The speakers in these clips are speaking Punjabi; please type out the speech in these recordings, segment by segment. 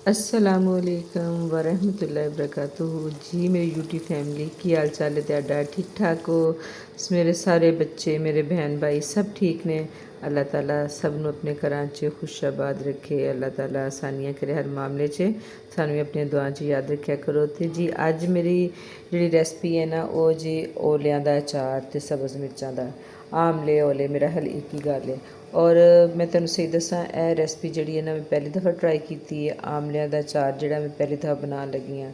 असलामुअलैकुम वरहमतुल्लाहि वबरकातुहू जी। मेरी यूट्यूब फैमिली की हाल चाल है तुहाडा? ठीक ठाक हो? मेरे सारे बच्चे, मेरे बहन भाई सब ठीक ने। अल्लाह ताला सब नूं अपने घरां च खुशाबाद रखे। अल्लाह ताला आसानियां करे हर मामले च। सानूं अपनी दुआं च याद रखा करो। तो जी अज मेरी जी रेसिपी है ना वो जी ओलियां दा अचार ते सब्ज़ मिर्चां दा। आमले ओले मेरा हल एक ही गल है। और मैं तुहानूं सही दसां ਇਹ ਰੈਸਪੀ ਜਿਹੜੀ ਹੈ ਨਾ ਮੈਂ ਪਹਿਲੀ ਦफ़ਾ ਟਰਾਈ ਕੀਤੀ ਹੈ। ਆਮਲਿਆਂ ਦਾ ਅਚਾਰ ਜਿਹੜਾ ਮੈਂ ਪਹਿਲੀ ਦफ़ਾ ਬਣਾਉਣ ਲੱਗੀ ਹਾਂ।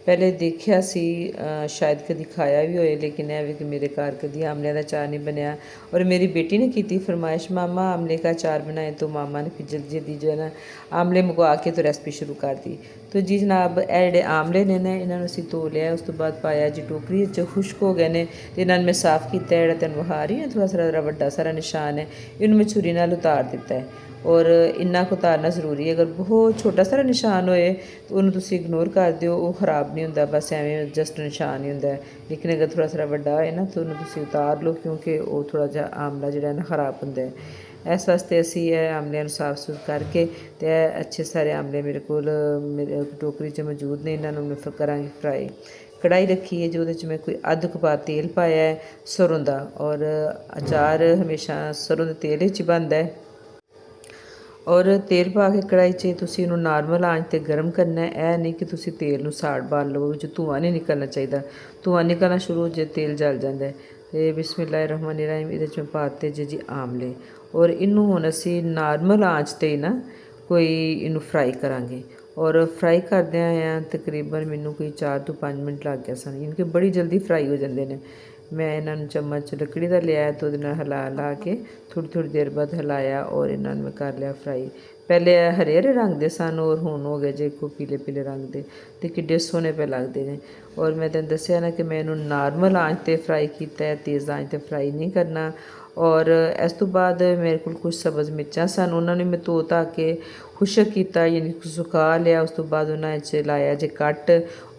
ਪਹਿਲੇ ਦੇਖਿਆ ਸੀ, ਸ਼ਾਇਦ ਕਦੀ ਖਾਇਆ ਵੀ ਹੋਏ, ਲੇਕਿਨ ਇਹ ਵੀ ਕਿ ਮੇਰੇ ਘਰ ਕਦੀ ਆਮਲਿਆਂ ਦਾ ਅਚਾਰ नहीं बनया। और मेरी बेटी ने की थी फरमाइश, मामा आमले का अचार बनाए, तो मामा ने फिर जल्दी जल्दी जो है ना आमले मंगवा के तो रेसिपी शुरू कर दी। तो जी जनाब ਇਹ ਜਿਹੜੇ ਆਮਲੇ ਨੇ ਨਾ ਇਹਨਾਂ ਨੂੰ ਅਸੀਂ ਧੋ ਲਿਆ। ਉਸ ਤੋਂ ਬਾਅਦ ਪਾਇਆ ਜੀ ਟੋਕਰੀ 'ਚ, ਖੁਸ਼ਕ ਹੋ ਗਏ ਨੇ ਤੇ ਇਹਨਾਂ ਨੂੰ ਮੈਂ ਸਾਫ਼ ਕੀਤਾ। ਜਿਹੜਾ ਤੁਹਾਨੂੰ ਵਿਖਾ ਰਹੀ ਹਾਂ ਥੋੜ੍ਹਾ ਸਾਰਾ ਵੱਡਾ ਸਾਰਾ ਨਿਸ਼ਾਨ ਹੈ, ਇਹਨੂੰ ਮੈਂ ਛੁਰੀ ਨਾਲ ਉਤਾਰ ਦਿੱਤਾ ਹੈ। ਔਰ ਇੰਨਾ ਕੁ ਉਤਾਰਨਾ ਜ਼ਰੂਰੀ ਹੈ। ਅਗਰ ਬਹੁਤ ਛੋਟਾ ਸਾਰਾ ਨਿਸ਼ਾਨ ਹੋਏ ਤਾਂ ਉਹਨੂੰ ਤੁਸੀਂ ਇਗਨੋਰ ਕਰ ਦਿਓ, ਉਹ ਖਰਾਬ ਨਹੀਂ ਹੁੰਦਾ, ਬਸ ਐਵੇਂ ਜਸਟ ਨਿਸ਼ਾਨ ਹੀ ਹੁੰਦਾ। ਲੇਕਿਨ ਅਗਰ ਥੋੜ੍ਹਾ ਸਾਰਾ ਵੱਡਾ ਹੋਏ ਨਾ ਤਾਂ ਉਹਨੂੰ ਤੁਸੀਂ ਉਤਾਰ ਲਓ, ਕਿਉਂਕਿ ਉਹ ਥੋੜ੍ਹਾ ਜਿਹਾ ਆਮਲਾ ਜਿਹੜਾ ਨਾ ਖਰਾਬ ਹੁੰਦਾ ਹੈ। ਇਸ ਵਾਸਤੇ ਅਸੀਂ ਇਹ ਆਮਲਿਆਂ ਨੂੰ ਸਾਫ਼ ਸੁਥਰਾ ਕਰਕੇ ਅਤੇ ਇਹ ਅੱਛੇ ਸਾਰੇ ਆਮਲੇ ਮੇਰੇ ਕੋਲ ਮੇਰੇ ਟੋਕਰੀ 'ਚ ਮੌਜੂਦ ਨੇ। ਇਹਨਾਂ ਨੂੰ ਮੈਂ ਕਰਾਂਗੀ ਫਰਾਈ। ਕੜਾਹੀ ਰੱਖੀ ਹੈ ਜੀ, ਉਹਦੇ 'ਚ ਮੈਂ ਕੋਈ ਅੱਧ ਕੁ ਪਾ ਤੇਲ ਪਾਇਆ ਹੈ ਸਰੋਂ ਦਾ। ਔਰ ਅਚਾਰ ਹਮੇਸ਼ਾ ਸਰੋਂ ਦੇ ਤੇਲ ਵਿੱਚ ਹੀ ਬਣਦਾ ਹੈ। ਔਰ ਤੇਲ ਪਾ ਕੇ ਕੜਾਹੀ 'ਚ ਤੁਸੀਂ ਇਹਨੂੰ ਨਾਰਮਲ ਆਂਚ 'ਤੇ ਗਰਮ ਕਰਨਾ। ਇਹ ਨਹੀਂ ਕਿ ਤੁਸੀਂ ਤੇਲ ਨੂੰ ਸਾੜ ਬਾਲ ਲਵੋ, ਵਿੱਚ ਧੂੰਆਂ ਨਹੀਂ ਨਿਕਲਣਾ ਚਾਹੀਦਾ। ਧੂੰਆਂ ਨਿਕਲਣਾ ਸ਼ੁਰੂ ਹੋ ਜੇ ਤੇਲ ਜਲ ਜਾਂਦਾ। ਅਤੇ ਬਿਸਮਿल्लाह रहमान रहीम ਇਹਦੇ 'ਚ ਪਾ ਦਿੱਤੇ ਜੀ ਆਮਲੇ। ਔਰ ਇਹਨੂੰ ਹੁਣ ਅਸੀਂ ਨਾਰਮਲ ਆਂਚ 'ਤੇ ਨਾ ਕੋਈ ਇਹਨੂੰ ਫਰਾਈ ਕਰਾਂਗੇ। ਔਰ ਫਰਾਈ ਕਰਦਿਆਂ ਆ ਤਕਰੀਬਨ ਮੈਨੂੰ ਕੋਈ 4 ਤੋਂ 5 ਮਿੰਟ ਲੱਗ ਗਿਆ ਸਨ, ਯਾਨੀ ਕਿ ਬੜੀ ਜਲਦੀ ਫਰਾਈ ਹੋ ਜਾਂਦੇ ਨੇ। ਮੈਂ ਇਹਨਾਂ ਨੂੰ ਚਮਚ ਲੱਕੜੀ ਦਾ ਲਿਆ ਅਤੇ ਉਹਦੇ ਨਾਲ ਹਿਲਾ ਕੇ ਥੋੜ੍ਹੀ ਦੇਰ ਬਾਅਦ ਹਿਲਾਇਆ ਔਰ ਇਹਨਾਂ ਨੂੰ ਮੈਂ ਕਰ ਲਿਆ ਫਰਾਈ। ਪਹਿਲੇ ਇਹ ਹਰੇ ਹਰੇ ਰੰਗ ਦੇ ਸਨ ਔਰ ਹੁਣ ਹੋ ਗਏ ਜੇ ਕੋ ਪੀਲੇ ਪੀਲੇ ਰੰਗ ਦੇ, ਅਤੇ ਕਿੱਡੇ ਸੋਹਣੇ ਪਏ ਲੱਗਦੇ ਨੇ। ਔਰ ਮੈਂ ਤੈਨੂੰ ਦੱਸਿਆ ਨਾ ਕਿ ਮੈਂ ਇਹਨੂੰ ਨਾਰਮਲ ਆਂਚ 'ਤੇ ਫਰਾਈ ਕੀਤਾ ਹੈ, ਤੇਜ਼ ਆਂਚ 'ਤੇ ਫਰਾਈ ਨਹੀਂ ਕਰਨਾ। ਔਰ ਇਸ ਤੋਂ ਬਾਅਦ ਮੇਰੇ ਕੋਲ ਕੁਛ ਸਬਜ਼ ਮਿਰਚਾਂ ਸਨ, ਉਹਨਾਂ ਨੂੰ ਮੈਂ ਧੋ ਧਾ ਕੇ ਖੁਸ਼ਕ ਕੀਤਾ, ਯਾਨੀ ਸੁਕਾ ਲਿਆ। ਉਸ ਤੋਂ ਬਾਅਦ ਉਹਨਾਂ 'ਚ ਲਾਇਆ ਜੇ ਕੱਟ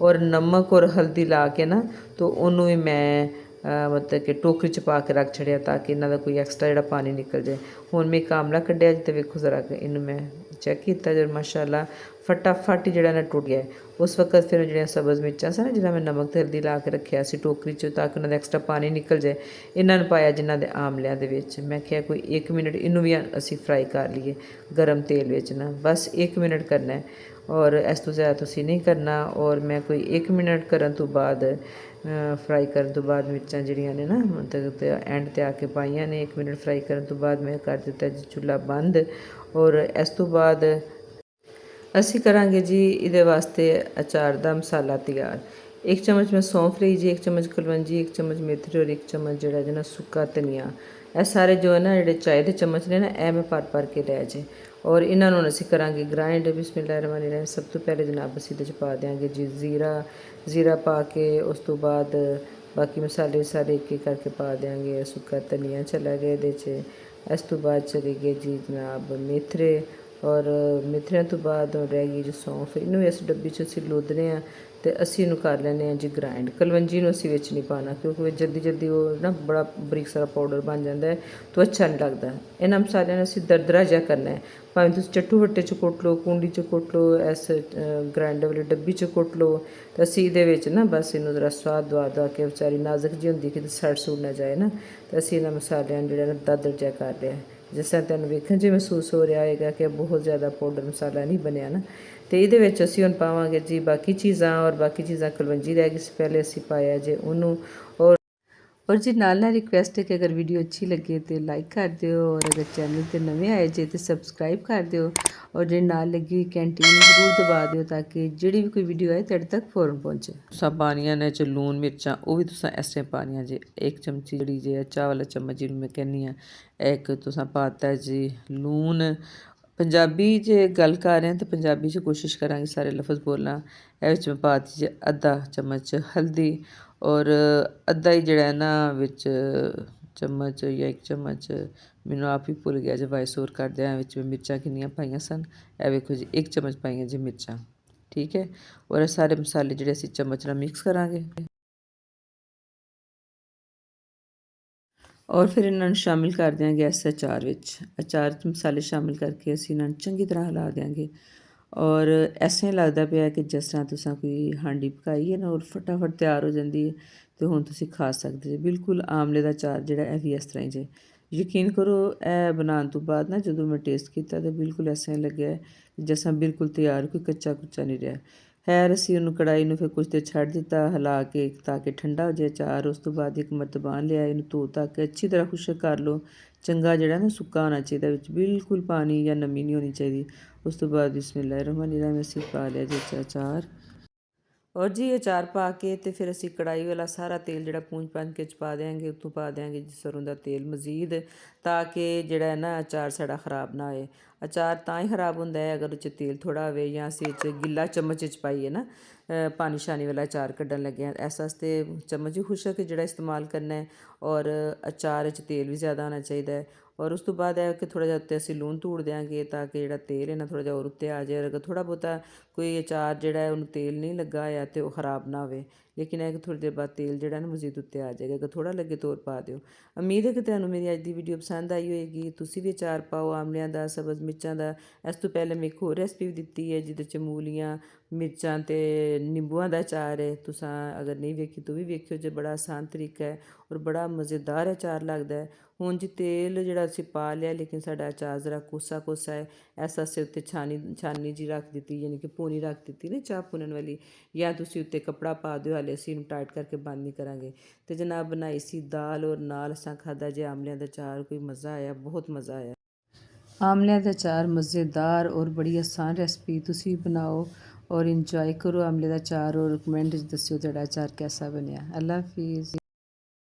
ਔਰ ਨਮਕ ਔਰ ਹਲਦੀ ਲਾ ਕੇ ਨਾ, ਤਾਂ ਉਹਨੂੰ ਵੀ ਮੈਂ ਮਤਲਬ ਕਿ ਟੋਕਰੀ 'ਚ ਪਾ ਕੇ ਰੱਖ ਛੱਡਿਆ ਤਾਂ ਕਿ ਇਹਨਾਂ ਦਾ ਕੋਈ ਐਕਸਟਰਾ ਜਿਹੜਾ ਪਾਣੀ ਨਿਕਲ ਜਾਏ। ਹੁਣ ਮੈਂ ਇੱਕ ਆਮਲਾ ਕੱਢਿਆ ਜੀ, ਅਤੇ ਵੇਖੋ ਜ਼ਰਾ ਕਿ ਇਹਨੂੰ ਮੈਂ ਚੈੱਕ ਕੀਤਾ ਜਦ ਮਾਸ਼ਾਅੱਲਾ ਫਟਾਫਟ ਜਿਹੜਾ ਨਾ ਟੁੱਟ ਗਿਆ। ਉਸ ਵਕਤ ਫਿਰ ਜਿਹੜੀਆਂ ਸਬਜ਼ ਮਿਰਚਾਂ ਸਨ, ਜਿਹੜਾ ਮੈਂ ਨਮਕ ਅਤੇ ਹਲਦੀ ਲਾ ਕੇ ਰੱਖਿਆ ਸੀ ਟੋਕਰੀ 'ਚ ਤਾਂ ਕਿ ਉਹਨਾਂ ਦਾ ਐਕਸਟਰਾ ਪਾਣੀ ਨਿਕਲ ਜਾਏ, ਇਹਨਾਂ ਨੂੰ ਪਾਇਆ ਜਿਨ੍ਹਾਂ ਦੇ ਆਮਲਿਆਂ ਦੇ ਵਿੱਚ। ਮੈਂ ਕਿਹਾ ਕੋਈ 1 ਮਿੰਟ ਇਹਨੂੰ ਵੀ ਅਸੀਂ ਫਰਾਈ ਕਰ ਲਈਏ ਗਰਮ ਤੇਲ ਵਿੱਚ ਨਾ, ਬਸ 1 ਮਿੰਟ ਕਰਨਾ। ਔਰ ਇਸ ਤੋਂ ਜ਼ਿਆਦਾ ਤੁਸੀਂ ਨਹੀਂ ਕਰਨਾ। ਔਰ ਮੈਂ ਕੋਈ 1 ਮਿੰਟ ਕਰਨ ਤੋਂ ਬਾਅਦ ਫਰਾਈ ਕਰਨ ਤੋਂ ਬਾਅਦ ਮਿਰਚਾਂ ਜਿਹੜੀਆਂ ਨੇ ਨਾ ਮਤਲਬ ਐਂਡ 'ਤੇ ਆ ਕੇ ਪਾਈਆਂ ਨੇ। 1 ਮਿੰਟ ਫਰਾਈ ਕਰਨ ਤੋਂ ਬਾਅਦ ਮੈਂ ਕਰ ਦਿੱਤਾ ਜੀ ਚੁੱਲ੍ਹਾ ਬੰਦ। ਔਰ ਇਸ ਤੋਂ ਬਾਅਦ ਅਸੀਂ ਕਰਾਂਗੇ ਜੀ ਇਹਦੇ ਵਾਸਤੇ ਅਚਾਰ ਦਾ ਮਸਾਲਾ ਤਿਆਰ। 1 ਚਮਚ ਮੈਂ ਸੌਂਫ ਲਈ ਜੀ, 1 ਚਮਚ ਕਲਵੰਜੀ, 1 ਚਮਚ ਮੇਥਰੇ ਔਰ 1 ਚਮਚ ਜਿਹੜਾ ਜੀ ਨਾ ਸੁੱਕਾ ਧਨੀਆ। ਇਹ ਸਾਰੇ ਜੋ ਹੈ ਨਾ ਜਿਹੜੇ ਚਾय ਦੇ ਚਮਚ ਨੇ ਨਾ, ਇਹ ਮੈਂ ਭਰ ਕੇ ਲਿਆ ਜੇ। ਔਰ ਇਹਨਾਂ ਨੂੰ ਅਸੀਂ ਕਰਾਂਗੇ ਗ੍ਰਾਇੰਡ। ਬਿਸਮਿल्लाह रहमान रहीम। ਸਭ ਤੋਂ ਪਹਿਲੇ ਜਨਾਬ ਅਸੀਂ ਇਹਦੇ 'ਚ ਪਾ ਦਿਆਂਗੇ ਜੀ ਜ਼ੀਰਾ ਪਾ ਕੇ ਉਸ ਤੋਂ ਬਾਅਦ ਬਾਕੀ ਮਸਾਲੇ ਸਾਰੇ ਇੱਕ ਇੱਕ ਕਰਕੇ ਪਾ ਦਿਆਂਗੇ। ਸੁੱਕਾ ਧਨੀਆ ਚਲਾ ਗਿਆ ਇਹਦੇ 'ਚ। ਇਸ ਤੋਂ ਬਾਅਦ ਚਲੇ ਗਏ ਜੀ ਜਨਾਬ ਮੇਥਰੇ, ਔਰ ਮੇਥਰਿਆਂ ਤੋਂ ਬਾਅਦ ਰਹਿ ਗਈ ਜੀ ਸੌਂਫ। ਇਹਨੂੰ ਇਸ ਡੱਬੀ 'ਚ ਅਸੀਂ ਲੋਦਨੇ ਹਾਂ ਅਤੇ ਅਸੀਂ ਇਹਨੂੰ ਕਰ ਲੈਂਦੇ ਹਾਂ ਜੀ ਗ੍ਰਾਇੰਡ। ਕਲਵੰਜੀ ਨੂੰ ਅਸੀਂ ਵਿੱਚ ਨਹੀਂ ਪਾਉਣਾ, ਕਿਉਂਕਿ ਜਲਦੀ ਜਲਦੀ ਉਹ ਨਾ ਬੜਾ ਬਰੀਕ ਸਾਰਾ ਪਾਊਡਰ ਬਣ ਜਾਂਦਾ ਹੈ, ਤਾਂ ਅੱਛਾ ਨਹੀਂ ਲੱਗਦਾ। ਇਹਨਾਂ ਮਸਾਲਿਆਂ ਨੂੰ ਅਸੀਂ ਦਰਦਰਾ ਜਿਹਾ ਕਰਨਾ ਹੈ। ਭਾਵੇਂ ਤੁਸੀਂ ਚੱਟੂ ਵੱਟੇ 'ਚ ਕੁੱਟ ਲਓ, ਕੂੰਡੀ 'ਚ ਕੁੱਟ ਲਓ, ਇਸ ਗ੍ਰਾਇੰਡਰ ਵਾਲੀ ਡੱਬੀ 'ਚ ਕੁੱਟ ਲਓ। ਅਤੇ ਅਸੀਂ ਇਹਦੇ ਵਿੱਚ ਨਾ ਬਸ ਇਹਨੂੰ ਜ਼ਰਾ ਸਵਾਦ ਦਵਾ ਕੇ, ਵਿਚਾਰੀ ਨਾਜ਼ੁਕ ਜਿਹੀ ਹੁੰਦੀ ਕਿ ਸੜ ਸੁੜ ਨਾ ਜਾਏ ਨਾ, ਅਤੇ ਅਸੀਂ ਇਹਨਾਂ ਮਸਾਲਿਆਂ ਨੂੰ ਜਿਹੜਾ ਨਾ ਦਾਦਰ ਜਿਹਾ ਕਰ ਲਿਆ। ਜਿਸ ਤਰ੍ਹਾਂ ਤੁਹਾਨੂੰ ਵੇਖਣ 'ਚ ਮਹਿਸੂਸ ਹੋ ਰਿਹਾ ਹੋਏਗਾ ਕਿ ਬਹੁਤ ਜ਼ਿਆਦਾ ਪਾਊਡਰ ਮਸਾਲਾ ਨਹੀਂ ਬਣਿਆ ਨਾ। ਅਤੇ ਇਹਦੇ ਵਿੱਚ ਅਸੀਂ ਹੁਣ ਪਾਵਾਂਗੇ ਜੀ ਬਾਕੀ ਚੀਜ਼ਾਂ। ਔਰ ਬਾਕੀ ਚੀਜ਼ਾਂ ਕਲਵੰਜੀ ਰਹਿ ਗਈ ਸੀ ਪਹਿਲੇ ਅਸੀਂ ਪਾਇਆ ਜੇ ਉਹਨੂੰ। ਔਰ ਜੀ ਨਾਲ ਰਿਕੁਐਸਟ ਹੈ ਕਿ ਅਗਰ ਵੀਡੀਓ ਅੱਛੀ ਲੱਗੇ ਤਾਂ ਲਾਈਕ ਕਰ ਦਿਓ, ਔਰ ਅਗਰ ਚੈਨਲ 'ਤੇ ਨਵੇਂ ਆਏ ਜੇ ਤਾਂ ਸਬਸਕ੍ਰਾਈਬ ਕਰ ਦਿਓ, ਔਰ ਜਿਹੜੀ ਨਾਲ ਲੱਗੀ ਹੋਈ ਘੰਟੀ ਨੂੰ ਜ਼ਰੂਰ ਦਬਾ ਦਿਓ ਤਾਂ ਕਿ ਜਿਹੜੀ ਵੀ ਕੋਈ ਵੀਡੀਓ ਆਏ ਤੁਹਾਡੇ ਤੱਕ ਫੌਰਨ ਪਹੁੰਚੇ। ਤੁਸੀਂ ਪਾਣੀਆਂ ਨੇ 'ਚ ਲੂਣ ਮਿਰਚਾਂ ਉਹ ਵੀ ਤੁਸੀਂ ਇਸ ਤਰ੍ਹਾਂ ਪਾਣੀਆਂ ਜੇ। 1 ਚਮਚੀ ਜਿਹੜੀ ਜੇ ਚਾਹ ਵਾਲਾ ਚਮਚ ਜਿਹਨੂੰ ਮੈਂ ਕਹਿੰਦੀ ਹਾਂ, ਇੱਕ ਤੁਸੀਂ ਪਾਤਾ ਜੀ ਲੂਣ। ਪੰਜਾਬੀ 'ਚ ਗੱਲ ਕਰ ਰਹੇ ਹਾਂ ਤਾਂ ਪੰਜਾਬੀ 'ਚ ਕੋਸ਼ਿਸ਼ ਕਰਾਂਗੇ ਸਾਰੇ ਲਫ਼ਜ਼ ਬੋਲਣਾ। ਇਹ ਵਿੱਚ ਮੈਂ ਪਾ ਦਿੱਤੀ ਜੀ ਅੱਧਾ ਚਮਚ ਹਲਦੀ, ਔਰ ਅੱਧਾ ਹੀ ਜਿਹੜਾ ਨਾ ਵਿੱਚ ਚਮਚ ਜਾਂ 1 ਚਮਚ ਮੈਨੂੰ ਆਪ ਹੀ ਭੁੱਲ ਗਿਆ ਜੇ ਵਾਇਸ ਓਵਰ ਕਰਦਿਆਂ ਵਿੱਚ ਮਿਰਚਾਂ ਕਿੰਨੀਆਂ ਪਾਈਆਂ ਸਨ। ਇਹ ਵੇਖੋ ਜੀ 1 ਚਮਚ ਪਾਈਆਂ ਜੀ ਮਿਰਚਾਂ, ਠੀਕ ਹੈ। ਔਰ ਇਹ ਸਾਰੇ ਮਸਾਲੇ ਜਿਹੜੇ ਅਸੀਂ ਚਮਚ ਨਾਲ ਮਿਕਸ ਕਰਾਂਗੇ। ਔਰ ਫਿਰ ਇਹਨਾਂ ਨੂੰ ਸ਼ਾਮਿਲ ਕਰ ਦਿਆਂਗੇ ਇਸ ਅਚਾਰ ਵਿੱਚ। ਅਚਾਰ 'ਚ ਮਸਾਲੇ ਸ਼ਾਮਿਲ ਕਰਕੇ ਅਸੀਂ ਇਹਨਾਂ ਨੂੰ ਚੰਗੀ ਤਰ੍ਹਾਂ ਹਿਲਾ ਦਿਆਂਗੇ। ਔਰ ਇਸ ਤਰ੍ਹਾਂ ਹੀ ਲੱਗਦਾ ਪਿਆ ਕਿ ਜਿਸ ਤਰ੍ਹਾਂ ਤੁਸੀਂ ਕੋਈ ਹਾਂਡੀ ਪਕਾਈ ਹੈ ਨਾ ਔਰ ਫਟਾਫਟ ਤਿਆਰ ਹੋ ਜਾਂਦੀ ਹੈ ਅਤੇ ਹੁਣ ਤੁਸੀਂ ਖਾ ਸਕਦੇ ਜੇ। ਬਿਲਕੁਲ ਆਮਲੇ ਦਾ ਅਚਾਰ ਜਿਹੜਾ ਇਹ ਵੀ ਇਸ ਤਰ੍ਹਾਂ ਹੀ ਜੇ। ਯਕੀਨ ਕਰੋ ਇਹ ਬਣਾਉਣ ਤੋਂ ਬਾਅਦ ਨਾ ਜਦੋਂ ਮੈਂ ਟੇਸਟ ਕੀਤਾ ਤਾਂ ਬਿਲਕੁਲ ਇਸ ਤਰ੍ਹਾਂ ਹੀ ਲੱਗਿਆ ਜਿਸ ਤਰ੍ਹਾਂ ਬਿਲਕੁਲ ਤਿਆਰ, ਕੋਈ ਕੱਚਾ ਕੁੱਚਾ ਨਹੀਂ ਰਿਹਾ। ਖੈਰ ਅਸੀਂ ਉਹਨੂੰ ਕੜਾਹੀ ਨੂੰ ਫਿਰ ਕੁਛ ਦੇਰ ਛੱਡ ਦਿੱਤਾ ਹਿਲਾ ਕੇ ਤਾਂ ਕਿ ਠੰਡਾ ਹੋ ਜਾਏ ਅਚਾਰ। ਉਸ ਤੋਂ ਬਾਅਦ ਇੱਕ ਮਰਤਬਾਨ ਲਿਆ, ਇਹਨੂੰ ਧੋ ਧਾ ਕੇ ਅੱਛੀ ਤਰ੍ਹਾਂ ਖੁਸ਼ਕ ਕਰ ਲਓ। ਚੰਗਾ ਜਿਹੜਾ ਨਾ ਸੁੱਕਾ ਹੋਣਾ ਚਾਹੀਦਾ, ਵਿੱਚ ਬਿਲਕੁਲ ਪਾਣੀ ਜਾਂ ਨਮੀ ਨਹੀਂ ਹੋਣੀ ਚਾਹੀਦੀ। ਉਸ ਤੋਂ ਬਾਅਦ ਬਿਸਮਿਲ੍ਲਾਹਿਰ ਰਹਿਮਾਨਿਰ ਰਹੀਮ ਅਸੀਂ ਪਾ ਲਿਆ ਜੀ ਅਚਾਰ। ਔਰ ਜੀ ਅਚਾਰ ਪਾ ਕੇ ਅਤੇ ਫਿਰ ਅਸੀਂ ਕੜਾਹੀ ਵਾਲਾ ਸਾਰਾ ਤੇਲ ਜਿਹੜਾ ਪੂੰਝ ਪੰਜ ਕੇ 'ਚ ਪਾ ਦਿਆਂਗੇ, ਉੱਤੋਂ ਪਾ ਦਿਆਂਗੇ ਜੀ ਸਰੋਂ ਦਾ ਤੇਲ ਮਜ਼ੀਦ, ਤਾਂ ਕਿ ਜਿਹੜਾ ਹੈ ਨਾ ਅਚਾਰ ਸਾਡਾ ਖ਼ਰਾਬ ਨਾ ਹੋਏ। ਅਚਾਰ ਤਾਂ ਹੀ ਖ਼ਰਾਬ ਹੁੰਦਾ ਹੈ ਅਗਰ ਉਹ 'ਚ ਤੇਲ ਥੋੜ੍ਹਾ ਹੋਵੇ ਜਾਂ ਅਸੀਂ ਇਹ 'ਚ ਗਿੱਲਾ ਚਮਚ 'ਚ ਪਾਈਏ ਨਾ ਪਾਣੀ ਸ਼ਾਨੀ ਵਾਲਾ ਅਚਾਰ ਕੱਢਣ ਲੱਗੇ ਹਾਂ। ਇਸ ਵਾਸਤੇ ਚਮਚ ਹੀ ਖੁਸ਼ਕ ਜਿਹੜਾ ਇਸਤੇਮਾਲ ਕਰਨਾ ਹੈ। ਔਰ ਅਚਾਰ 'ਚ ਤੇਲ ਵੀ ਜ਼ਿਆਦਾ ਹੋਣਾ ਚਾਹੀਦਾ ਹੈ। ਔਰ ਉਸ ਤੋਂ ਬਾਅਦ ਹੈ ਕਿ ਥੋੜ੍ਹਾ ਜਿਹਾ ਉੱਤੇ ਅਸੀਂ ਲੂਣ ਧੂੜ ਦਿਆਂਗੇ ਤਾਂ ਕਿ ਜਿਹੜਾ ਤੇਲ ਹੈ ਨਾ ਥੋੜ੍ਹਾ ਜਿਹਾ ਹੋਰ ਉੱਤੇ ਆ ਜਾਏ। ਅਗਰ ਥੋੜ੍ਹਾ ਬਹੁਤਾ ਕੋਈ ਅਚਾਰ ਜਿਹੜਾ ਹੈ ਉਹਨੂੰ ਤੇਲ ਨਹੀਂ ਲੱਗਾ ਹੋਇਆ ਅਤੇ ਉਹ ਖ਼ਰਾਬ ਨਾ ਹੋਵੇ। ਲੇਕਿਨ ਇਹ ਕਿ ਥੋੜ੍ਹੀ ਦੇਰ ਬਾਅਦ ਤੇਲ ਜਿਹੜਾ ਨਾ ਮਜ਼ੀਦ ਉੱਤੇ ਆ ਜਾਏਗਾ। ਅਗਰ ਥੋੜ੍ਹਾ ਲੱਗੇ ਤਾਂ ਹੋਰ ਪਾ ਦਿਓ। ਉਮੀਦ ਹੈ ਕਿ ਤੁਹਾਨੂੰ ਮੇਰੀ ਅੱਜ ਦੀ ਵੀਡੀਓ ਪਸੰਦ ਆਈ ਹੋਏਗੀ। ਤੁਸੀਂ ਵੀ ਅਚਾਰ ਪਾਓ ਆਮਲਿਆਂ ਦਾ, ਸਬਜ਼ ਮਿਰਚਾਂ ਦਾ। ਇਸ ਤੋਂ ਪਹਿਲੇ ਮੈਂ ਇੱਕ ਹੋਰ ਰੈਸਪੀ ਵੀ ਦਿੱਤੀ ਹੈ ਜਿਹਦੇ 'ਚ ਮੂਲੀਆਂ, ਮਿਰਚਾਂ ਅਤੇ ਨਿੰਬੂਆਂ ਦਾ ਅਚਾਰ ਹੈ। ਤੁਸੀਂ ਅਗਰ ਨਹੀਂ ਵੇਖੀ ਤਾਂ ਵੀ ਵੇਖਿਓ ਜੇ, ਬੜਾ ਆਸਾਨ ਤਰੀਕਾ ਹੈ ਔਰ ਬੜਾ ਮਜ਼ੇਦਾਰ ਅਚਾਰ ਲੱਗਦਾ ਹੈ। ਹੁਣ ਜੀ ਤੇਲ ਜਿਹੜਾ ਅਸੀਂ ਪਾ ਲਿਆ, ਲੇਕਿਨ ਸਾਡਾ ਅਚਾਰ ਜ਼ਰਾ ਕੋਸਾ ਕੋਸਾ ਹੈ। ਇਸ ਵਾਸਤੇ ਉੱਤੇ ਛਾਨੀ ਜੀ ਰੱਖ ਦਿੱਤੀ, ਯਾਨੀ ਕਿ ਪੂਣੀ ਰੱਖ ਦਿੱਤੀ ਨਾ ਚਾਹ ਭੁੰਨਣ ਵਾਲੀ, ਜਾਂ ਤੁਸੀਂ ਉੱਤੇ ਕੱਪੜਾ ਪਾ ਦਿਓ। ਹਾਲੇ ਅਸੀਂ ਇਹਨੂੰ ਟਾਈਟ ਕਰਕੇ ਬੰਦ ਨਹੀਂ ਕਰਾਂਗੇ। ਅਤੇ ਜਨਾਬ ਬਣਾਈ ਸੀ ਦਾਲ ਔਰ ਨਾਲ ਅਸਾਂ ਖਾਧਾ ਜੇ ਆਮਲਿਆਂ ਦਾ ਅਚਾਰ। ਕੋਈ ਮਜ਼ਾ ਆਇਆ, ਬਹੁਤ ਮਜ਼ਾ ਆਇਆ। ਆਮਲਿਆਂ ਦਾ ਅਚਾਰ ਮਜ਼ੇਦਾਰ ਔਰ ਬੜੀ ਆਸਾਨ ਰੈਸਪੀ, ਤੁਸੀਂ ਬਣਾਓ ਔਰ ਇੰਜੋਏ ਕਰੋ ਆਮਲੇ ਦਾ ਅਚਾਰ। ਔਰ ਕਮੈਂਟ 'ਚ ਦੱਸਿਓ ਤੁਹਾਡਾ ਅਚਾਰ ਕੈਸਾ ਬਣਿਆ। ਅੱਲਾ ਹਾਫਿਜ਼।